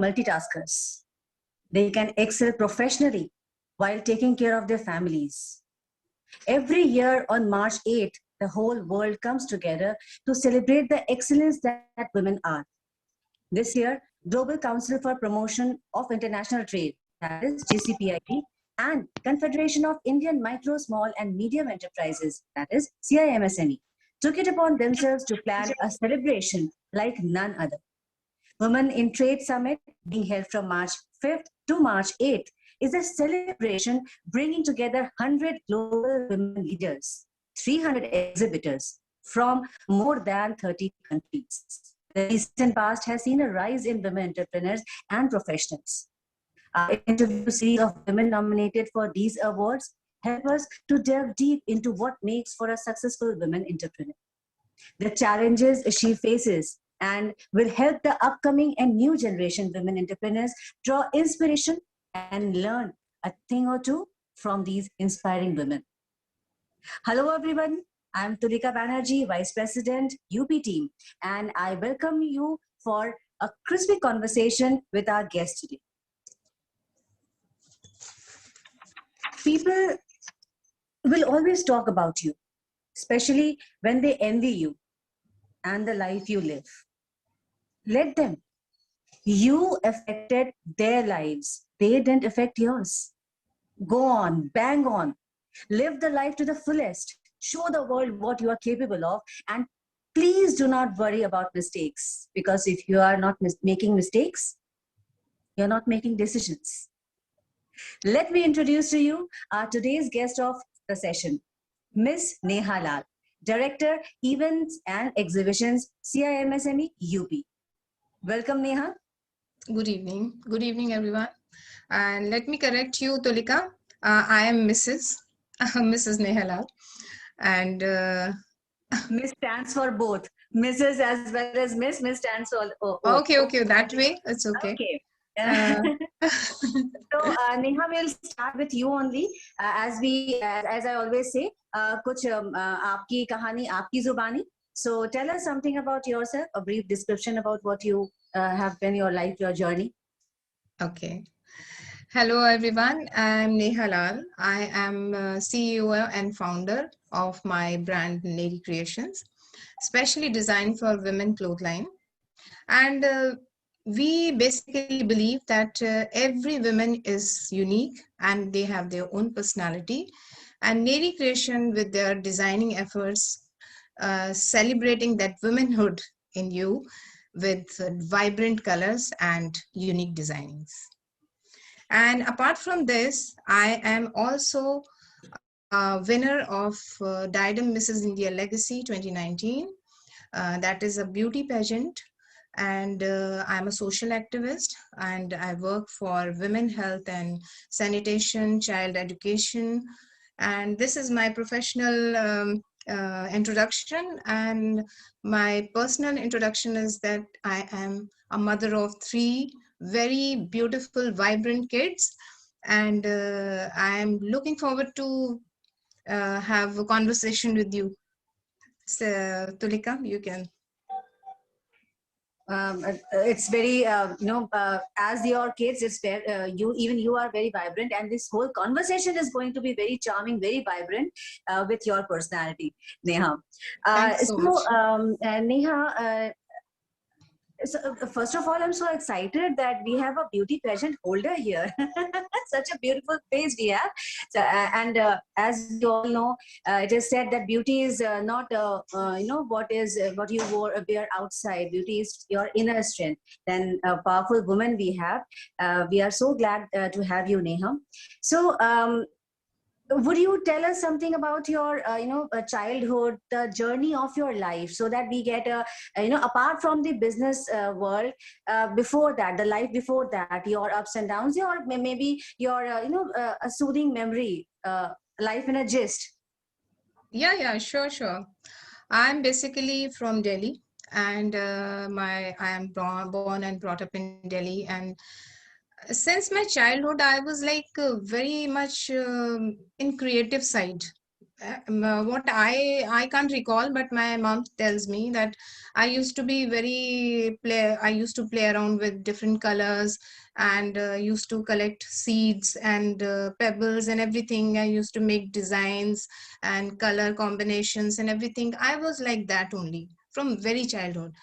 multitaskers. They can excel professionally while taking care of their families. Every year on March 8th, the whole world comes together to celebrate the excellence that women are. This year, Global Council for Promotion of International Trade, that is GCPIT, and Confederation of Indian Micro, Small and Medium Enterprises, that is CIMSME, took it upon themselves to plan a celebration like none other. Women in Trade Summit, being held from March 5th to March 8th, is a celebration bringing together 100 global women leaders, 300 exhibitors from more than 30 countries. The recent past has seen a rise in women entrepreneurs and professionals. Our interview series of women nominated for these awards help us to delve deep into what makes for a successful women entrepreneur, the challenges she faces, and will help the upcoming and new generation women entrepreneurs draw inspiration and learn a thing or two from these inspiring women. Hello everyone, I'm Tulika Banerjee, Vice President, UP team, and I welcome you for a crispy conversation with our guest today. People will always talk about you, especially when they envy you and the life you live. Let them. You affected their lives. They didn't affect yours. Go on, bang on. Live the life to the fullest. Show the world what you are capable of. And please do not worry about mistakes. Because if you are not making mistakes, you're not making decisions. Let me introduce to you our today's guest of the session, Ms. Neha Lal, Director, Events and Exhibitions, CIMSME, UP. Welcome, Neha. Good evening. Good evening, everyone. And let me correct you, Tulika. I am Mrs. Neha Lal. And Miss stands for both. Mrs. as well as Miss. Miss stands for Okay. That way, it's okay. So, Neha, we'll start with you only. As I always say, kuch aapki kahani, aapki zubani. So, tell us something about yourself, a brief description about what you have been your life, your journey. Okay. Hello, everyone. I'm Neha Lal. I am CEO and founder of my brand Neri Creations, specially designed for women clothing. And we basically believe that every woman is unique and they have their own personality. And Neri Creation, with their designing efforts, celebrating that womanhood in you with vibrant colors and unique designings. And apart from this, I am also a winner of Diadem Mrs. India Legacy 2019. That is a beauty pageant. And I'm a social activist and I work for women health and sanitation, child education. And this is my professional introduction. And my personal introduction is that I am a mother of 3 very beautiful, vibrant kids. And I am looking forward to have a conversation with you. So, Tulika, you can. It's very as your kids, it's very, you are very vibrant, and this whole conversation is going to be very charming, very vibrant with your personality, Neha. Thanks so much. Neha, so first of all, I'm so excited that we have a beauty pageant holder here. Such a beautiful face we have. So, and as you all know, it is said that beauty is not what you wear outside. Beauty is your inner strength. Then a powerful woman we have. We are so glad to have you, Neha. So. Would you tell us something about your childhood, the journey of your life, so that we get apart from the business world, before that, the life before that, your ups and downs, or maybe your a soothing memory, life in a gist. Yeah, sure. I'm basically from Delhi, and I am born and brought up in Delhi. And since my childhood, I was like very much in creative side. what I can't recall, but my mom tells me that I used to be I used to play around with different colors, and used to collect seeds and pebbles and everything. I used to make designs and color combinations and everything. I was like that only from very childhood.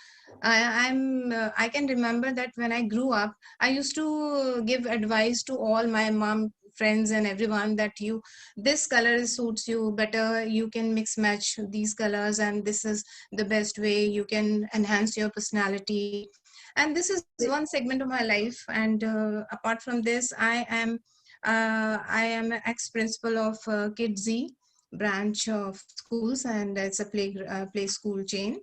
I can remember that when I grew up, I used to give advice to all my mom friends and everyone that this color suits you better, you can mix match these colors, and this is the best way you can enhance your personality. And this is one segment of my life. And apart from this, I am an ex-principal of Kidsy branch of schools, and it's a play school chain.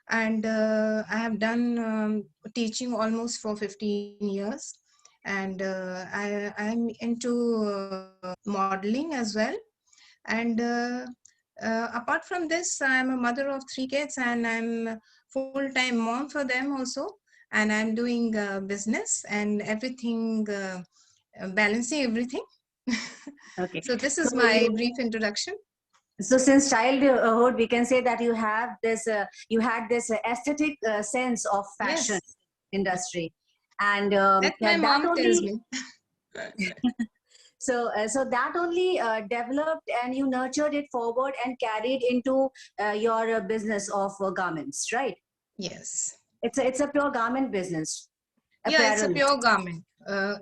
And I have done teaching almost for 15 years. And I'm into modeling as well. And apart from this, I'm a mother of 3 kids, and I'm a full-time mom for them also. And I'm doing business and everything, balancing everything. Okay. So this So is my you, brief introduction. so since childhood, we can say that you have this, you had this aesthetic sense of fashion Yes, industry, and that my yeah, that mom tells only. me. So that only developed, and you nurtured it forward and carried into your business of garments, right? Yes. It's a pure garment business, Yeah, it's a apparel. pure garment.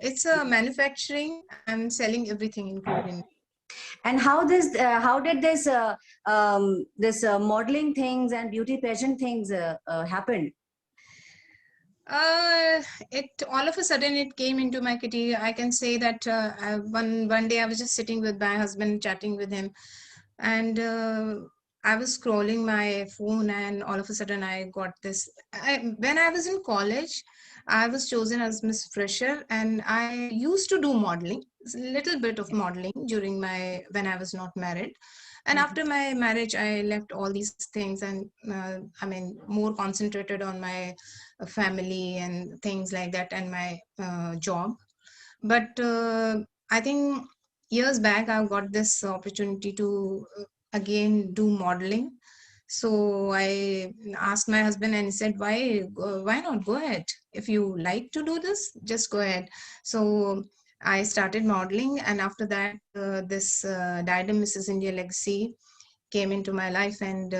It's a manufacturing and selling everything including. And how did this modeling things and beauty pageant things happen? Uh, it all of a sudden it came into my kitty. I can say that one day I was just sitting with my husband, chatting with him, and I was scrolling my phone, and all of a sudden I got this. When I was in college, I was chosen as Miss Fresher, and I used to do modeling, a little bit of modeling during my when I was not married. And Mhm. after my marriage, I left all these things, and I mean, more concentrated on my family and things like that, and my job. But I think years back I got this opportunity to again do modeling. So I asked my husband, and he said, why not go ahead? If you like to do this, just go ahead. So I started modeling, and after that this Diadem Mrs. India Legacy came into my life. And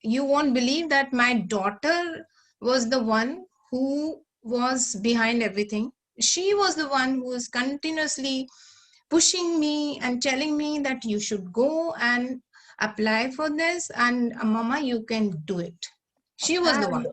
you won't believe that my daughter was the one who was behind everything. She was the one who was continuously pushing me and telling me that you should go and apply for this, and mama, you can do it. She was the And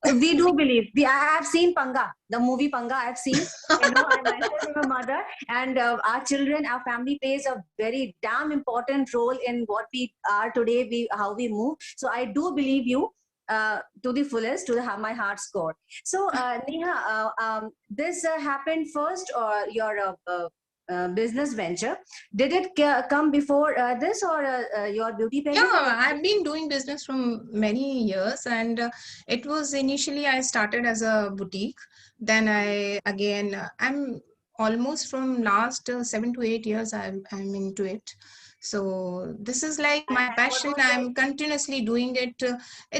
one. we do believe. I have seen Panga, the movie Panga. I've seen. You know, I myself am a mother, and our children, our family plays a very damn important role in what we are today. How we move. So I do believe you to the fullest, to my heart's core. So Neha, this happened first, or your business venture? Did it come before this, or your beauty pageant, or Yeah, what? I've been doing business from many years, and it was initially I started as a boutique. Then I'm almost from last 7 to 8 years. I'm into it. So this is like my And what passion. was the I'm continuously doing it.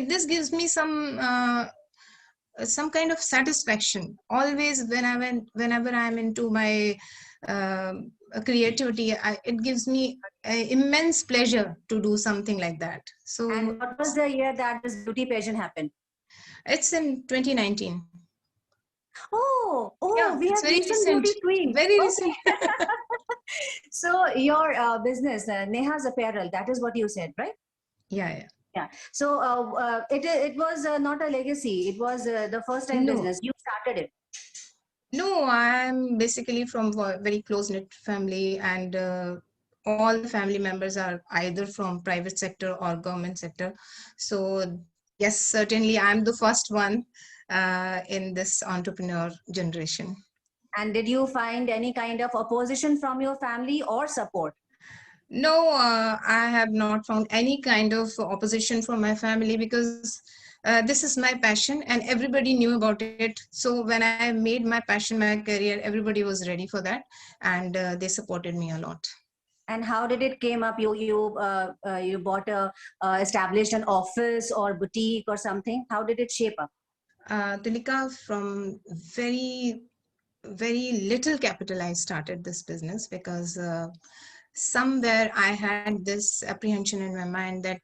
This gives me some kind of satisfaction always whenever I'm into my creativity. It gives me immense pleasure to do something like that. And So what was the year that this beauty pageant happened? it's in 2019. Oh, Yeah, oh, we it's have very recent recent. beauty queen. Very recent. Okay. So your business, Neha's Apparel, that is what you said, right? Yeah, yeah. Yeah. So it was not a legacy. It was the first time No, business. You started it. no, I'm basically from a very close knit family, and all the family members are either from private sector or government sector. So yes, certainly I'm the first one in this entrepreneur generation. And did you find any kind of opposition from your family or support? No, I have not found any kind of opposition from my family, because this is my passion and everybody knew about it. So when I made my passion my career, everybody was ready for that, and they supported me a lot. And how did it came up? You bought a established an office or boutique or something. How did it shape up? Tulika, from very, very little capital, I started this business because somewhere I had this apprehension in my mind that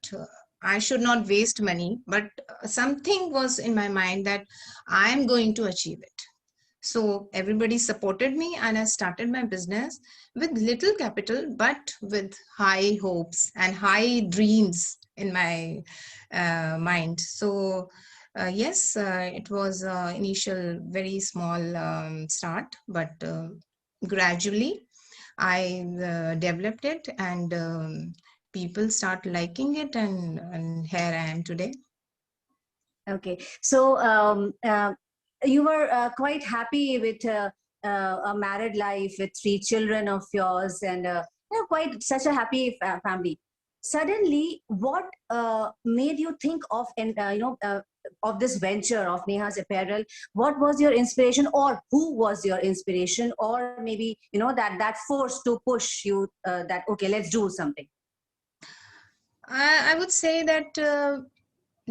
I should not waste money, but something was in my mind that I am going to achieve it. So everybody supported me, and I started my business with little capital, but with high hopes and high dreams in my mind. So yes, it was initial very small start, but gradually I developed it, and people start liking it, and here I am today. Okay, so you were quite happy with a married life with three children of yours, and quite such a happy family. Suddenly, what made you think of, and of this venture of Neha's Apparel? What was your inspiration, or who was your inspiration, or maybe that force to push you that okay, let's do something. I would say that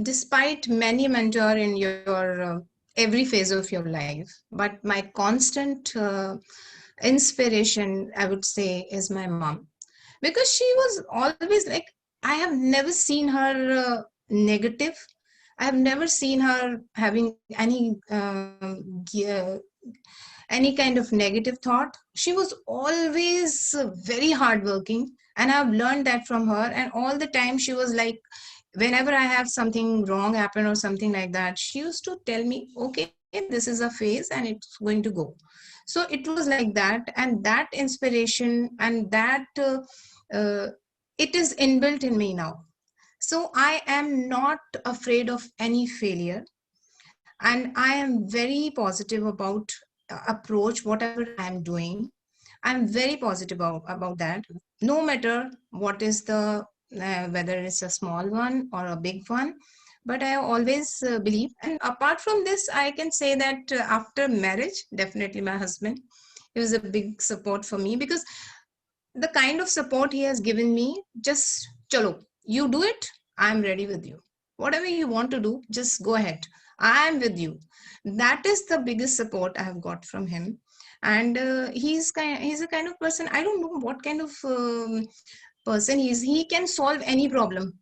despite many mentor in your every phase of your life, but my constant inspiration, I would say, is my mom, because she was always like, I have never seen her negative. I have never seen her having any kind of negative thought. She was always very hardworking, and I've learned that from her. And all the time she was like, whenever I have something wrong happen or something like that, she used to tell me, okay, this is a phase and it's going to go. So it was like that, and that inspiration and that uh, it is inbuilt in me now. So I am not afraid of any failure, and I am very positive about approach whatever I am doing. I'm very positive about that, no matter what is the whether it's a small one or a big one. But I always believe, and apart from this, I can say that after marriage, definitely my husband, he was a big support for me, because the kind of support he has given me, just chalo, you do it, I'm ready with you. Whatever you want to do, just go ahead. I am with you. That is the biggest support I have got from him. And he's a kind of person, I don't know what kind of person he is. He can solve any problem.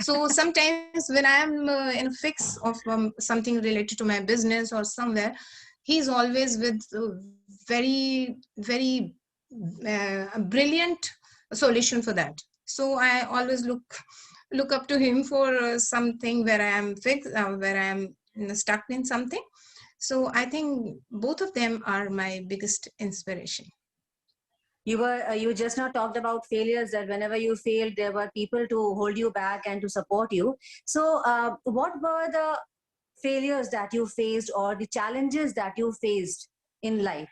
So sometimes when I am in a fix of something related to my business or somewhere, he's always with very, very brilliant solution for that. So I always look up to him for something where I am fixed, where I am stuck in something. So I think both of them are my biggest inspiration. You just now talked about failures, that whenever you failed there were people to hold you back and to support you. So what were the failures that you faced, or the challenges that you faced in life?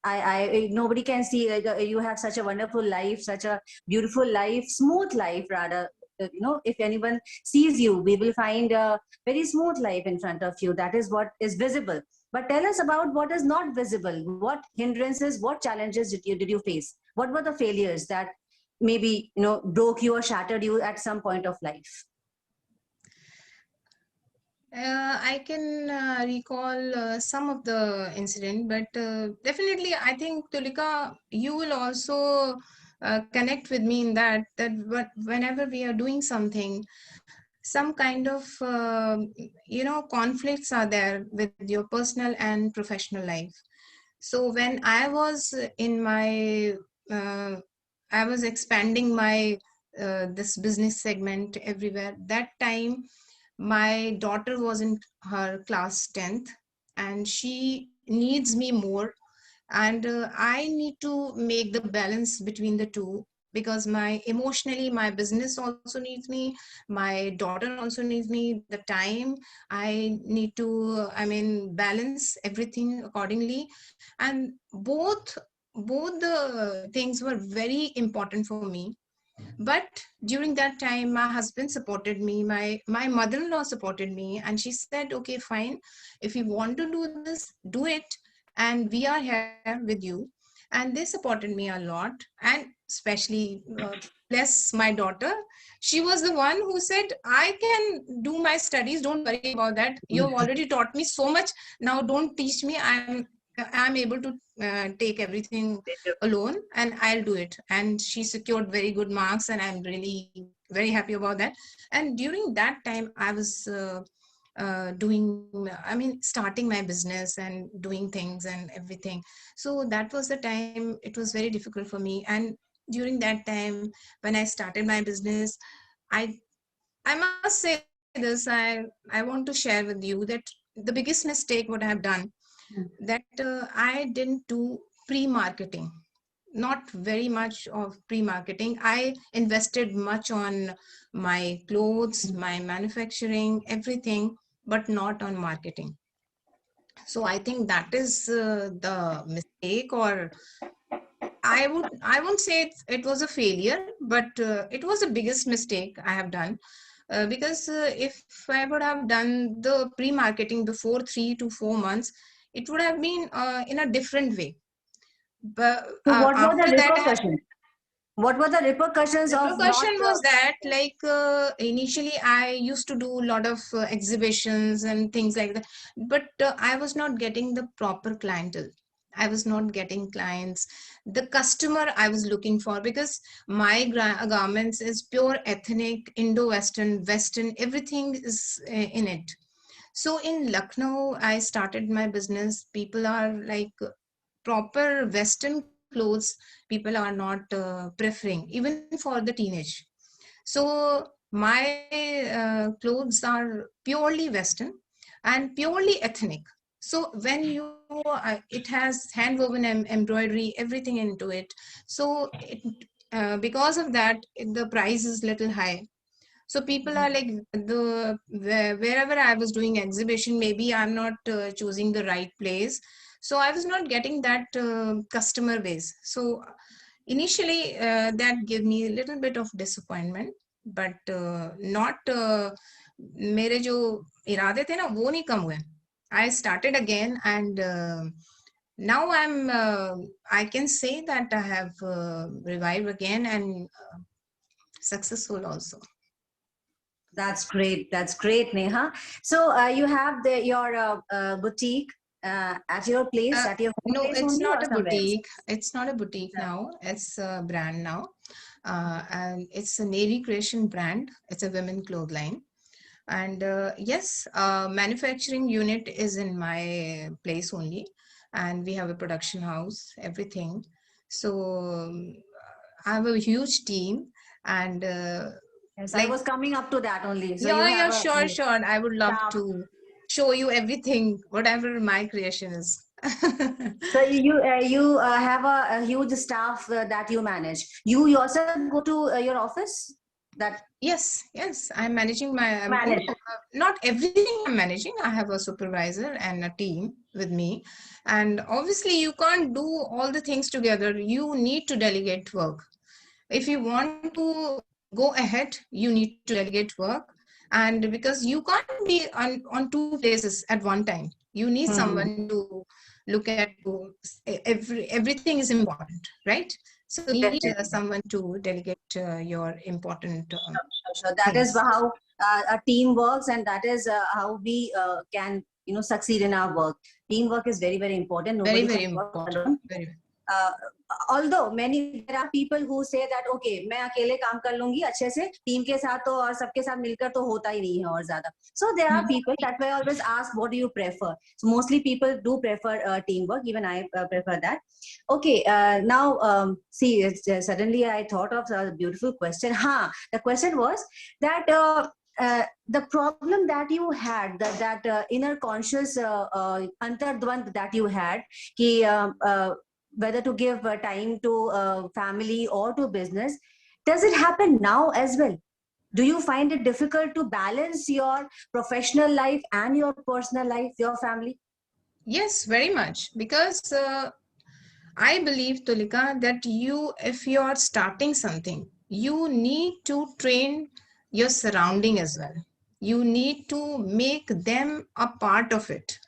Nobody can see you have such a wonderful life, such a beautiful life, smooth life rather. If anyone sees you, we will find a very smooth life in front of you. That is what is visible. But tell us about what is not visible. What hindrances, what challenges did you face? What were the failures that maybe broke you or shattered you at some point of life? I can recall some of the incident, but definitely I think, Tulika, you will also connect with me in that whenever we are doing something, some kind of conflicts are there with your personal and professional life. So when I was in my I was expanding my this business segment everywhere. That time my daughter was in her class 10th, and she needs me more, and I need to make the balance between the two, because my emotionally my business also needs me, my daughter also needs me, the time I need to balance everything accordingly. And both the things were very important for me. But during that time my husband supported me, my mother-in-law supported me, and she said, okay, fine, if you want to do this, do it, and we are here with you. And they supported me a lot. And especially bless my daughter. She was the one who said, I can do my studies, don't worry about that. You've already taught me so much. Now don't teach me. I'm able to take everything alone and I'll do it. And she secured very good marks, and I'm really very happy about that. And during that time, I was starting my business and doing things and everything. So that was the time it was very difficult for me. And during that time, when I started my business, I I must say this. I want to share with you that the biggest mistake what I have done, that I didn't do pre-marketing. Not very much of pre-marketing. I invested much on my clothes, my manufacturing, everything, but not on marketing. So I think that is the mistake, or I won't say it was a failure, but it was the biggest mistake I have done. Because if I would have done the pre-marketing before 3 to 4 months, it would have been in a different way. But So what were the after that, repercussions? What were the repercussions of not? repercussion was that, like, initially I used to do a lot of exhibitions and things like that, but I was not getting the proper clientele. I was not getting clients, the customer I was looking for, because my garments is pure ethnic, Indo-Western, Western, everything is in it. So in Lucknow, I started my business. People are like proper Western clothes, people are not preferring, even for the teenage. So my clothes are purely Western and purely ethnic. So when you, it has hand woven embroidery, everything into it. So because of that, the price is little high. So people are like, wherever I was doing exhibition, maybe I'm not choosing the right place. So I was not getting that customer base. So initially that gave me a little bit of disappointment, but not मेरे जो इरादे थे ना वो नहीं कम हुए. I started again, and now I can say that I have revived again, and successful also. That's great. That's great, Neha. So you have your boutique at your place, at your home No, place it's only, not or a somewhere else? boutique. It's not a boutique now. It's a brand now. And it's a Navy Creation brand. It's a women clothing line. And yes, manufacturing unit is in my place only. And we have a production house, everything. So I have a huge team, and Yes, I like, was coming up to that only. So you yeah, have yeah, a sure, sure. I would love staff. to show you everything, whatever my creation is. So you have a huge staff that you manage. You yourself go to your office. That Yes, yes, I'm managing my, manage. not everything I'm managing. I have a supervisor and a team with me. And obviously, you can't do all the things together. You need to delegate work. If you want to go ahead, you need to delegate work. And because you can't be on two places at one time, you need someone to look at. Everything is important, right? So you need Definitely. someone to delegate your important Sure. That is things. how a team works, and that is how we can succeed in our work. Teamwork is very very important. Very, Nobody very can work important. alone. Very. Uh, although there are people who say that okay मैं अकेले काम कर लूंगी अच्छे से team के साथ तो और सबके साथ मिलकर तो होता ही नहीं है और ज्यादा. So there are people that way I always ask what do you prefer. So mostly people do prefer teamwork. Even I prefer that. Okay, now see suddenly I thought of a beautiful question. The question was that the problem that you had, that inner conscious antardvand that you had, कि whether to give time to family or to business, does it happen now as well? Do you find it difficult to balance your professional life and your personal life, your family? Yes, very much. Because I believe, Tulika, that if you are starting something, you need to train your surrounding as well. You need to make them a part of it.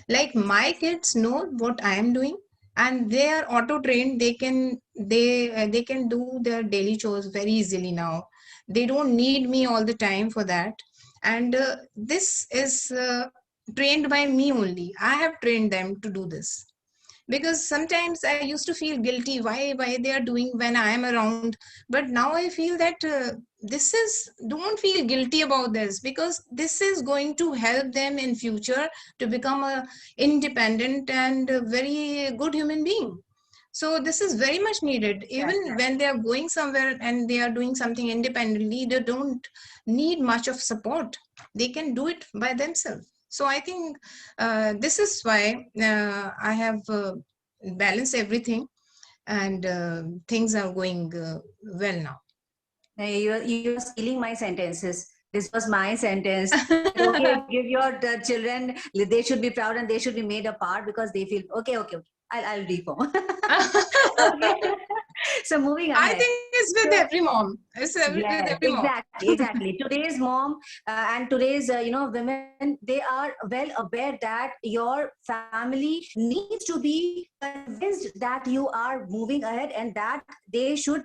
Like, my kids know what I am doing. and they are auto trained. They can do their daily chores very easily now. They don't need me all the time for that. And this is trained by me only. I have trained them to do this, because sometimes I used to feel guilty why they are doing when I am around. But now I feel that this is, don't feel guilty about this, because this is going to help them in future to become a independent and a very good human being. So this is very much needed. Even when they are going somewhere and they are doing something independently, they don't need much of support. They can do it by themselves. So I think this is why I have balanced everything, and things are going well now. You're stealing my sentences. This was my sentence. Okay, give your children, they should be proud and they should be made apart because they feel, okay. I'll reform. Okay. So moving I ahead. think it's with every mom. With Yes, every mom. exactly. Today's mom and today's women, they are well aware that your family needs to be convinced that you are moving ahead and that they should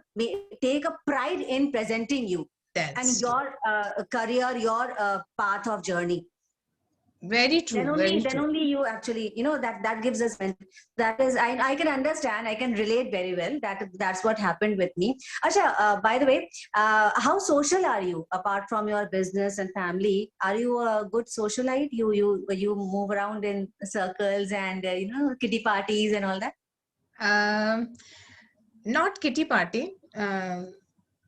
take a pride in presenting you and That's true. your career, your path of journey. Very true. Very Then true. only you actually, that gives us, that is, I can understand, I can relate very well, that's what happened with me. Asha, by the way, how social are you apart from your business and family? Are you a good socialite? You move around in circles and kiddie parties and all that? Um, Not kitty party, uh,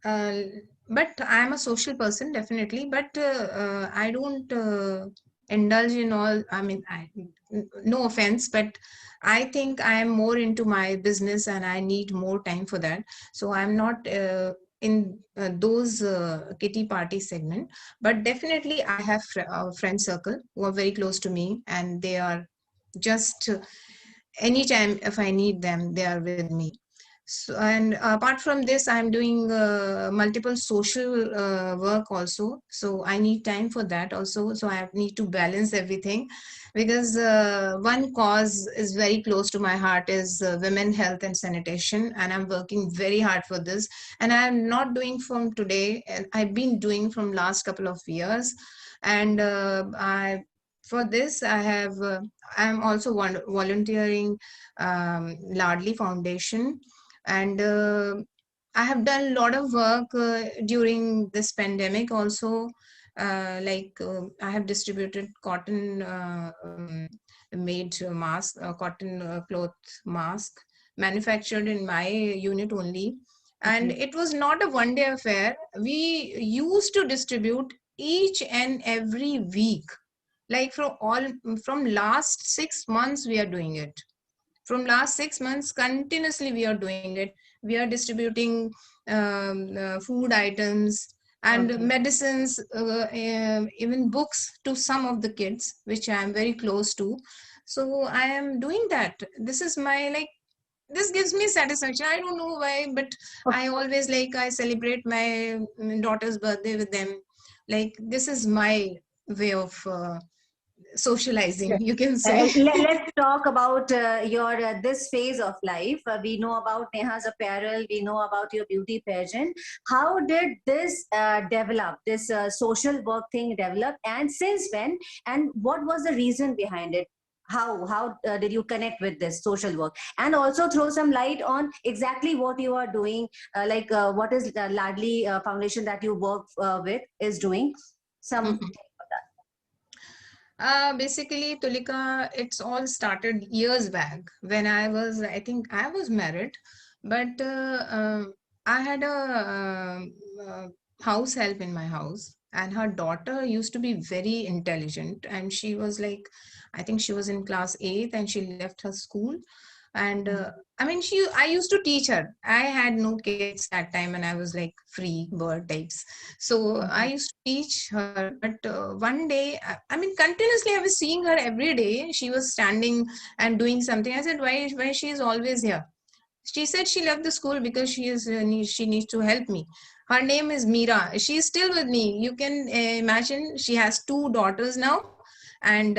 but I am a social person, definitely. But I don't indulge in all. I mean, no offense, but I think I am more into my business and I need more time for that. So I'm not in those kitty party segment. But definitely, I have a friend circle who are very close to me, and they are just anytime if I need them, they are with me. So, and apart from this, I'm doing multiple social work also. So I need time for that also. So I need to balance everything, because one cause is very close to my heart is women health and sanitation, and I'm working very hard for this. And I'm not doing from today, and I've been doing from last couple of years. And I for this I have I'm also volunteering Ladli Foundation, and I have done a lot of work during this pandemic also. I have distributed cotton made mask, cotton cloth mask manufactured in my unit only. And Okay. it was not a one day affair. We used to distribute each and every week, like from last 6 months we are doing it. From last 6 months continuously we are doing it. We are distributing food items and Okay. medicines, even books to some of the kids which I am very close to. So I am doing that. This is my, like, this gives me satisfaction. I don't know why, but I always, like, I celebrate my daughter's birthday with them. Like, this is my way of socializing, you can say. Let's talk about your this phase of life. We know about Neha's apparel. We know about your beauty pageant. How did this develop? This social work thing develop, and since when? And what was the reason behind it? How did you connect with this social work? And also throw some light on exactly what you are doing. What is the Ladli Foundation that you work with is doing? Some. Basically, Tulika, it's all started years back when I think I was married, but I had a house help in my house, and her daughter used to be very intelligent, and she was like, I think she was in class 8th, and she left her school. And I mean, I used to teach her. I had no kids that time, and I was like free bird types. So I Mhm. used to teach her. But one day, I mean, continuously, I was seeing her every day. She was standing and doing something. I said, why she is always here? She said she left the school because she needs to help me. Her name is Meera. She is still with me. You can imagine, she has 2 daughters now, and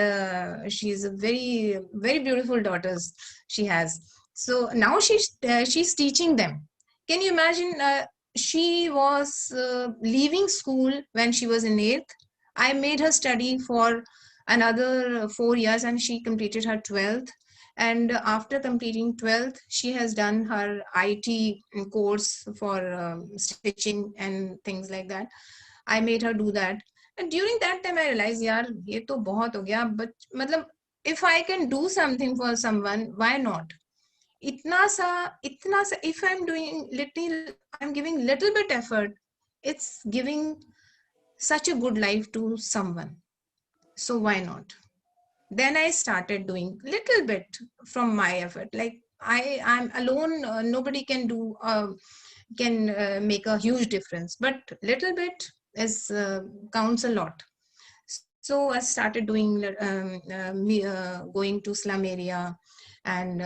she is a very, very beautiful daughters she has. So now she's teaching them. Can you imagine? She was leaving school when she was in 8th. I made her study for another 4 years, and she completed her 12th. And after completing 12th, she has done her IT course for stitching and things like that. I made her do that. And during that time, I realized, यार ये तो बहुत हो गया. But मतलब, if I can do something for someone, why not? इतना सा, if I'm doing little, I'm giving little bit effort, it's giving such a good life to someone. So why not? Then I started doing little bit from my effort. Like I'm alone, nobody can do can make a huge difference, but little bit is counts a lot. So I started doing going to slum area and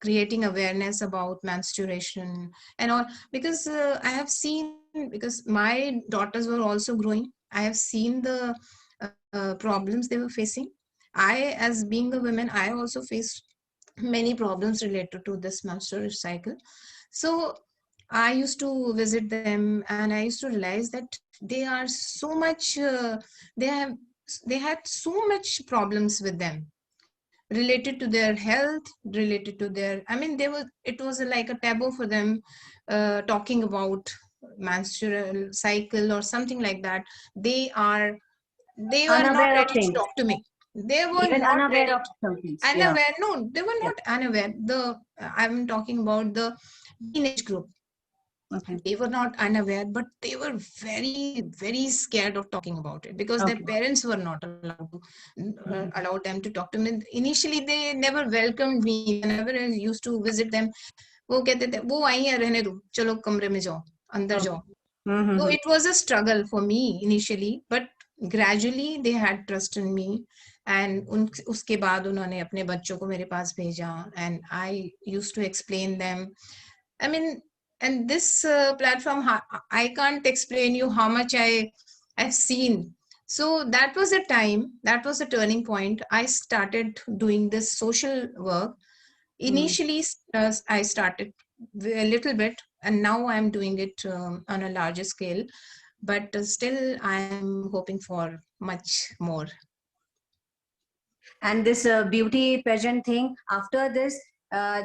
creating awareness about menstruation and all, because I have seen, because my daughters were also growing, I have seen the problems they were facing. I, as being a woman, I also faced many problems related to this menstrual cycle. So I used to visit them, and I used to realize that they are so much they have they had so much problems with them, related to their health, related to their, I mean, they were, it was like a taboo for them talking about menstrual cycle or something like that. they are they were not Unaware of ready to things, talk to me. They were even not unaware ready of some things. to, Yeah, unaware, no, they were yeah. not unaware. I'm talking about the teenage group. Okay, They were not unaware, but they were very, very scared of talking about it, because their okay. parents were not allowed to Mhm. allow them to talk to me. Initially they never welcomed me whenever I used to visit them. वो कहते थे, वो आई है, रहने दो, चलो कमरे में जाओ, अंदर Okay. जाओ. So Mm-hmm. it was a struggle for me initially, but gradually they had trust in me. And उसके बाद उन्होंने अपने बच्चों को मेरे पास भेजा, and I used to explain them. I mean, and this platform, I can't explain you how much I've seen. So that was a time, that was a turning point. I started doing this social work. Mm. Initially, I started a little bit, and now I'm doing it on a larger scale. But still, I'm hoping for much more. And this beauty pageant thing, after this,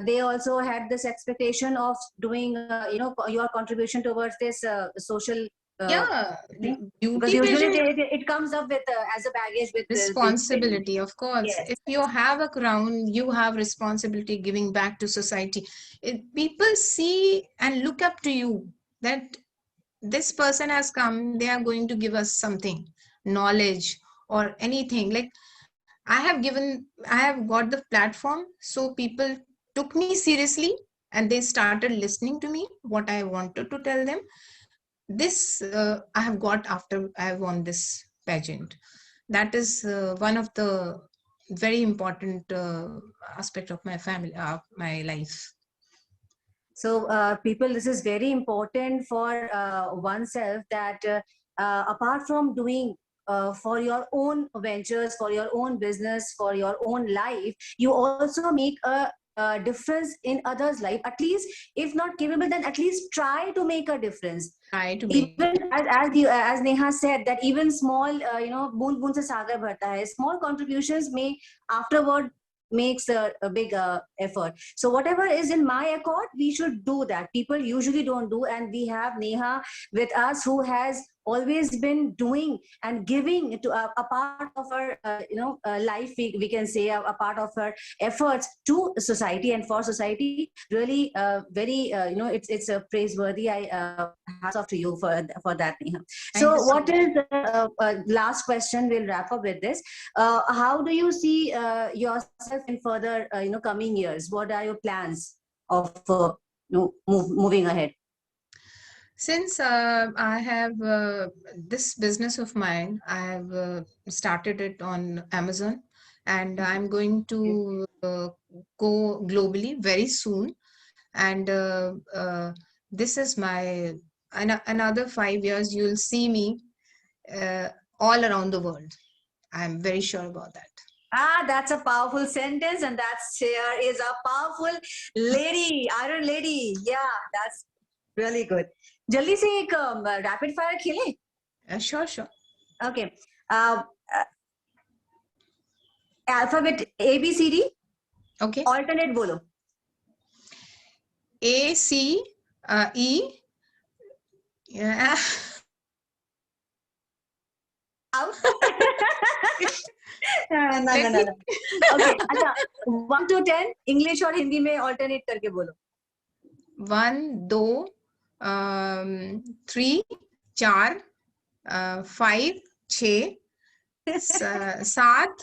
they also had this expectation of doing, your contribution towards this social Yeah, thing, because beauty usually pageant it comes up with as a baggage with the thing. responsibility, of course. Yes. If you have a crown, you have responsibility giving back to society. People see and look up to you, that this person has come, they are going to give us something, knowledge or anything. Like I have got the platform, so people took me seriously, and they started listening to me, what I wanted to tell them. This I have got after I have won this pageant. That is one of the very important aspect of my family, my life. So people, this is very important for oneself, that apart from doing for your own ventures, for your own business, for your own life, you also make a difference in others' life. At least, if not capable, then at least try to make a difference. Try to make Even it. as Neha said, that even small, boon boon se sagar bharta hai. Small contributions may afterward makes a big effort. So whatever is in my accord, we should do that. People usually don't do, and we have Neha with us, who has always been doing and giving to a part of her life, we can say, a part of her efforts to society and for society. Really very it's a praiseworthy. I hats off to you for that, Neha. Thank you So so what much. is the last question? We'll wrap up with this. How do you see yourself in further coming years? What are your plans of moving ahead? Since I have this business of mine, I have started it on Amazon, and I'm going to go globally very soon. And this is my another 5 years. You'll see me uh, all around the world. I'm very sure about that. That's a powerful sentence, and that's here is a powerful lady, Iron Lady. Yeah, that's really good. जल्दी से एक rapid fire खेलें? Sure, sure. Okay. Alphabet A B C D. Okay. Alternate बोलो. A C E. Yeah. Out. No. Okay. अच्छा, 1 to 10 English और हिंदी में alternate करके बोलो. 1, 2, 3, 4, 5, 6, 7, 7,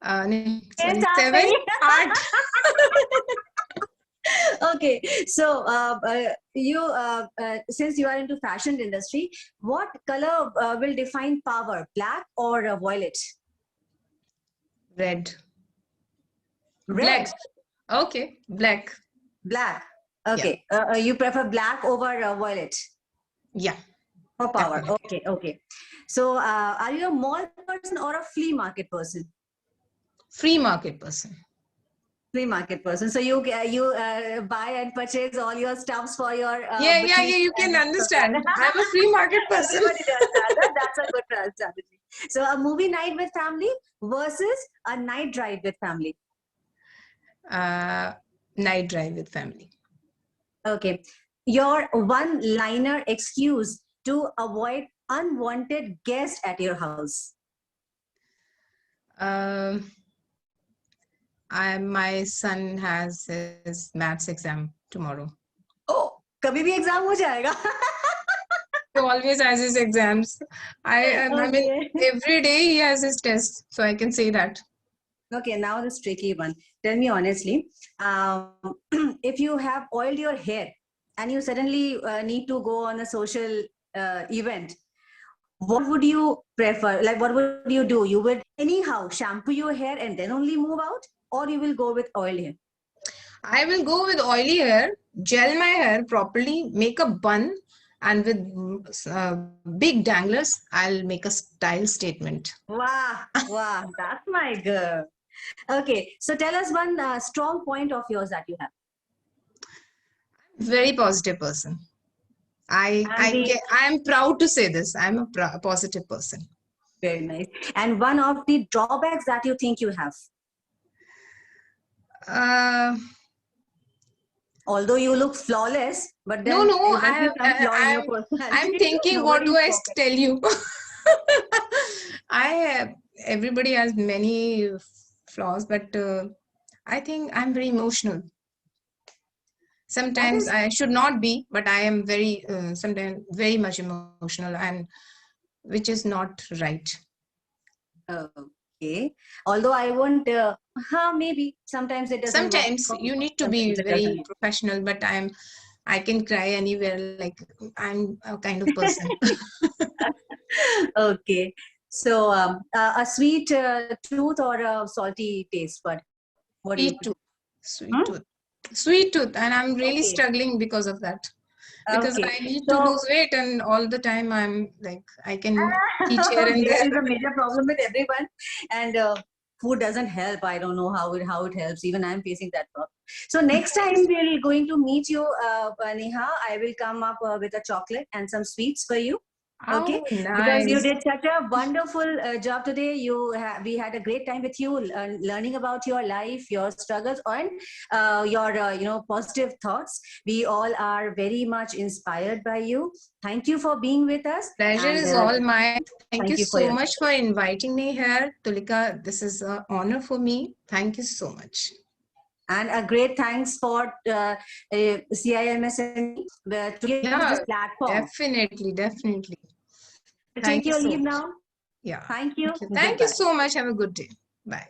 8. Okay, so since you are into fashion industry, what color will define power, black or violet? Red. Red. Black. Okay, black. Black. Okay, you prefer black over violet? Yeah. For power. Definitely. Okay. So, are you a mall person or a flea market person? Free market person. Flea market person. So you buy and purchase all your stuffs for your Yeah. You can understand. I'm a free market person. Everybody does that. That's a good strategy. So a movie night with family versus a night drive with family. Night drive with family. Okay. Your one-liner excuse to avoid unwanted guests at your house. My son has his maths exam tomorrow. Oh, कभी भी exam हो जाएगा. He always has his exams. I mean, every day he has his tests, so I can say that. Okay, now this tricky one. Tell me honestly, if you have oiled your hair and you suddenly need to go on a social event, what would you prefer? Like, what would you do? You would anyhow shampoo your hair and then only move out, or you will go with oil hair? I will go with oily hair, gel my hair properly, make a bun, and with big danglers, I'll make a style statement. Wow, that's my girl. Okay, so tell us one strong point of yours that you have. Very positive person. I am proud to say this. I'm a positive person. Very nice. And one of the drawbacks that you think you have? Although you look flawless, but then no, I'm thinking, what do I tell you? Everybody has many flaws, but I think I'm very emotional. Sometimes I should not be, but I am sometimes very much emotional, and which is not right. Okay. Although I won't, maybe sometimes it doesn't. Sometimes you need to be very professional, but I can cry anywhere. Like, I'm a kind of person. Okay. So a sweet tooth or a salty taste bud? What do you tooth. Sweet tooth, and I'm really struggling because of that. Because I need to lose weight, and all the time I'm like, I can eat here and there. This is a major problem with everyone, and food doesn't help. I don't know how it helps. Even I'm facing that problem. So next time we're going to meet you, Neha, I will come up with a chocolate and some sweets for you. Okay, oh, nice. Because you did such a wonderful job today. We had a great time with you, learning about your life, your struggles, and your positive thoughts. We all are very much inspired by you. Thank you for being with us. Pleasure is all mine. Thank you so much for inviting me here, Tulika. This is an honor for me. Thank you so much. And a great thanks for CIMSME to give us this platform. Definitely. Take your leave now. Yeah. Thank you. Thank you so much. Have a good day. Bye.